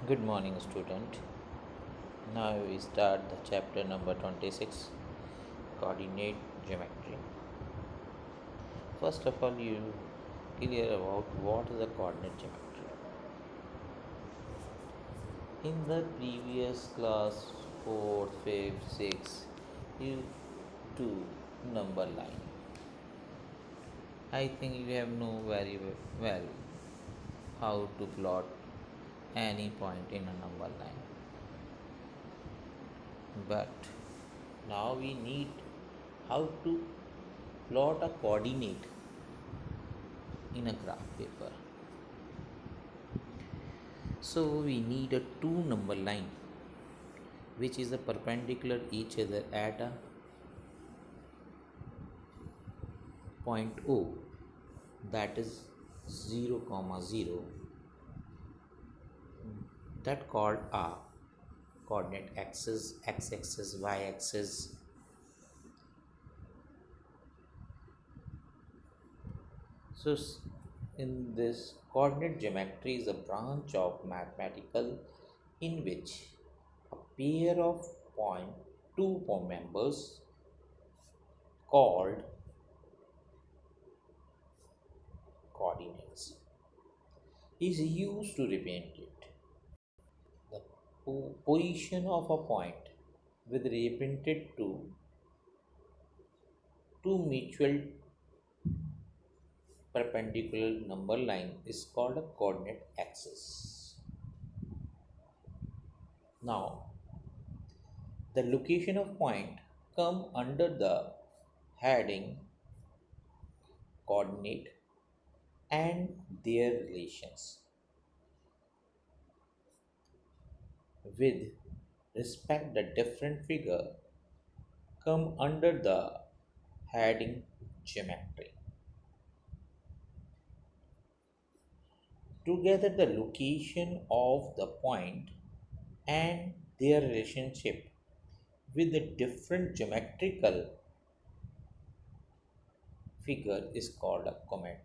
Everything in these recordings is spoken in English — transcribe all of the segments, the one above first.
Good morning, student. Now we start the chapter number 26, Coordinate Geometry. First of all, you clear about what is a coordinate geometry. In the previous class, 4th, 5th, 6th, you do number line. I think you have know very well how to plot any point in a number line. But now we need how to plot a coordinate in a graph paper. So we need a two number line which is a perpendicular each other at a point O, that is 0 comma 0, that called a coordinate axis, x axis, y axis. So in this, coordinate geometry is a branch of mathematical in which a pair of point two members called coordinates is used to represent it. The position of a point with represented to two mutual perpendicular number line is called a coordinate axis. Now, the location of point come under the heading coordinate and their relations with respect the different figure come under the heading geometry. Together the location of the point and their relationship with the different geometrical figure is called a coordinate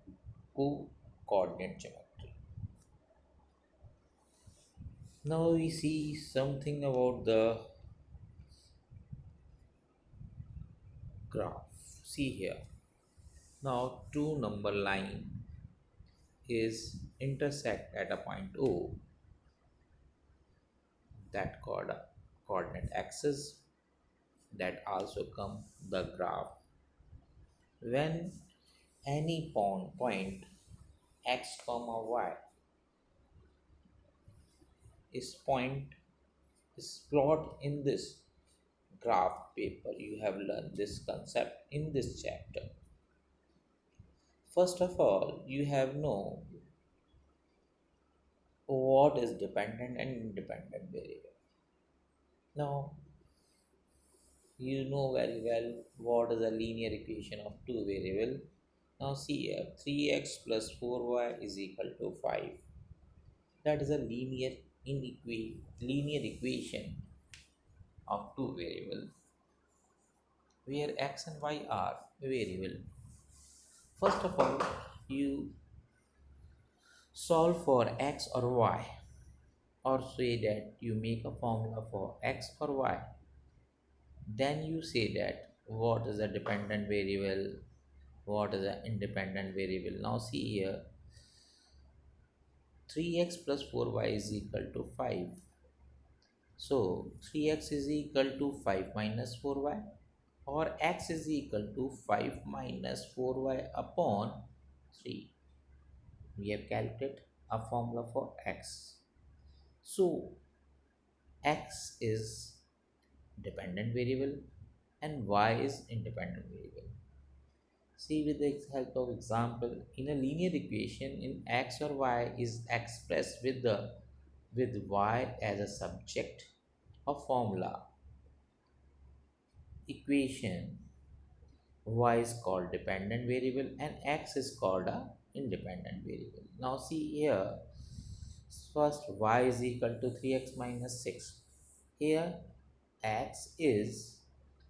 geometry. Now we see something about the graph. See here. Now two number line is intersect at a point O, that called a coordinate axis, that also come the graph. When any point x comma y point is plot in this graph paper, you have learned this concept in this chapter. First of all, you have know what is dependent and independent variable. Now you know very well what is a linear equation of two variable. Now see here, 3x plus 4y is equal to 5. That is a linear equation of two variable where x and y are variable. First of all, you solve for x or y, or say that you make a formula for x or y. Then you say that what is a dependent variable, what is an independent variable. Now see here, 3x plus 4y is equal to 5. So 3x is equal to 5 minus 4y, or x is equal to 5 minus 4y upon 3. We have calculated a formula for x. So x is dependent variable and y is independent variable. See with the help of example, in a linear equation, in x or y is expressed with y as a subject of formula equation, y is called dependent variable and x is called a independent variable. Now see here, first y is equal to 3x minus 6. Here x is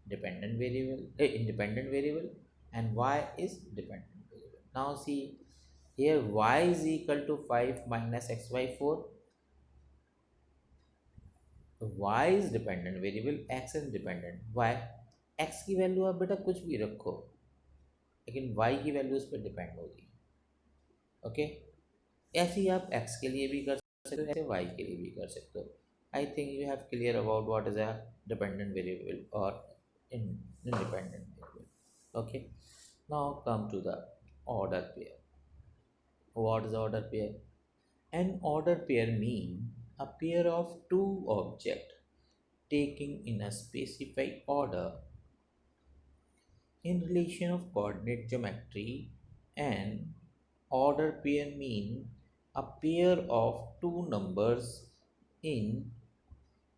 independent variable and y is dependent variable. Now see here, y is equal to 5 minus x by 4. Y is dependent variable, x is dependent y. X की value आप बेटा कुछ भी रखो, लेकिन Y की value उस पर डिपेंड होगी। ओके, ऐसे ही आप एक्स के लिए भी कर सकते हो, ऐसे वाई के लिए भी कर सकते हो। I think you have clear about what is a dependent variable और independent variable. Okay, now come to the order pair. What is order pair? An order pair mean a pair of two objects taking in a specified order in relation of coordinate geometry. And order pair mean a pair of two numbers in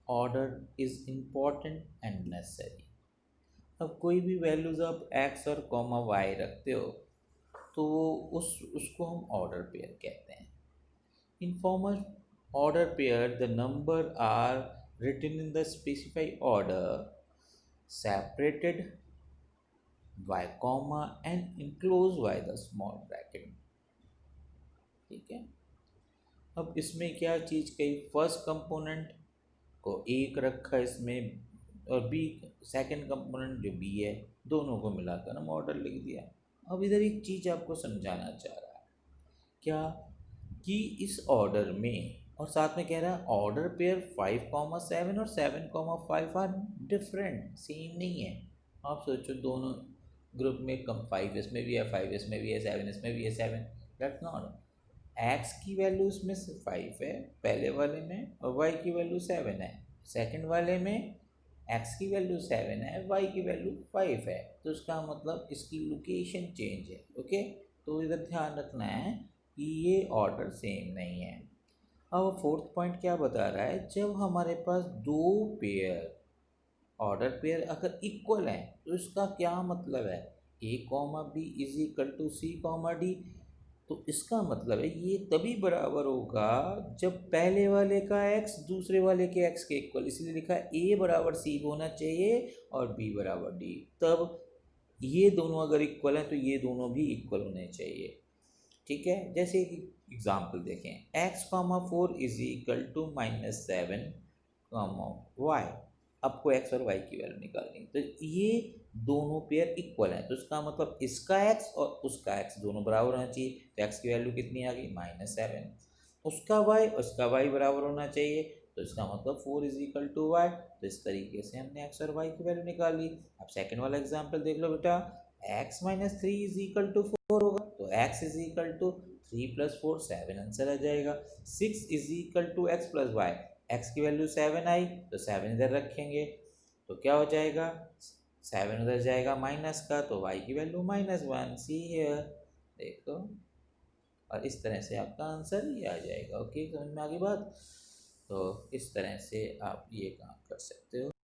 order is important and necessary. अब कोई भी values आप x और comma Y रखते हो तो उसको हम ऑर्डर पेयर कहते हैं। In formal order pair the number are written in the specified order separated by comma and enclosed by the small bracket। ठीक है, अब इसमें क्या चीज़ कही, फर्स्ट कंपोनेंट को एक रखा इसमें और बी सेकंड कंपोनेंट जो बी है, दोनों को मिलाकर हम ऑर्डर लिख दिया। अब इधर एक चीज़ आपको समझाना चाह रहा है क्या, कि इस ऑर्डर में और साथ में कह रहा है ऑर्डर पेयर 5,7 और 7,5 आर डिफरेंट, सेम नहीं है। आप सोचो दोनों ग्रुप में कम 5 इसमें भी है, 5 इसमें भी है, 7 इसमें भी है, 7, दैट्स नॉट। एक्स की वैल्यू इसमें से 5 है पहले वाले में और वाई की वैल्यू 7 है सेकंड वाले में। एक्स की वैल्यू 7 है, वाई की वैल्यू 5 है, तो इसका मतलब इसकी लोकेशन चेंज है। ओके, तो इधर ध्यान रखना है कि ये ऑर्डर सेम नहीं है। अब फोर्थ पॉइंट क्या बता रहा है, जब हमारे पास दो पेयर ऑर्डर पेयर अगर इक्वल हैं तो इसका क्या मतलब है, A comma B is equal to C comma D. तो इसका मतलब है ये तभी बराबर होगा जब पहले वाले का x दूसरे वाले के x के इक्वल, इसलिए लिखा है a बराबर c होना चाहिए और b बराबर d। तब ये दोनों अगर इक्वल हैं तो ये दोनों भी इक्वल होने चाहिए। ठीक है, जैसे एग्जाम्पल देखें, x comma 4 is equal to -7 comma y. आपको x और y की वैल्यू निकालनी, तो ये दोनों पेयर इक्वल हैं, तो इसका मतलब इसका x और उसका x दोनों बराबर होना चाहिए। तो x की वैल्यू कितनी आ गई -7, उसका y और उसका y बराबर होना चाहिए, तो इसका मतलब 4 इज इक्वल टू वाई। तो इस तरीके से हमने x और y की वैल्यू निकाल ली। अब सेकंड वाला एग्जाम्पल देख लो बेटा, x minus 3 is equal to 4 होगा, तो x is equal to 3 plus 4 7 answer आ जाएगा। 6 is equal to x plus y, x की वैल्यू 7 आई तो 7 इधर रखेंगे तो क्या हो जाएगा, 7 उधर जाएगा माइनस का, तो y की वैल्यू -1, सी हियर, देखो। और इस तरह से आपका आंसर ये आ जाएगा। ओके, समझ में आ गई बात। तो इस तरह से आप ये काम कर सकते हो।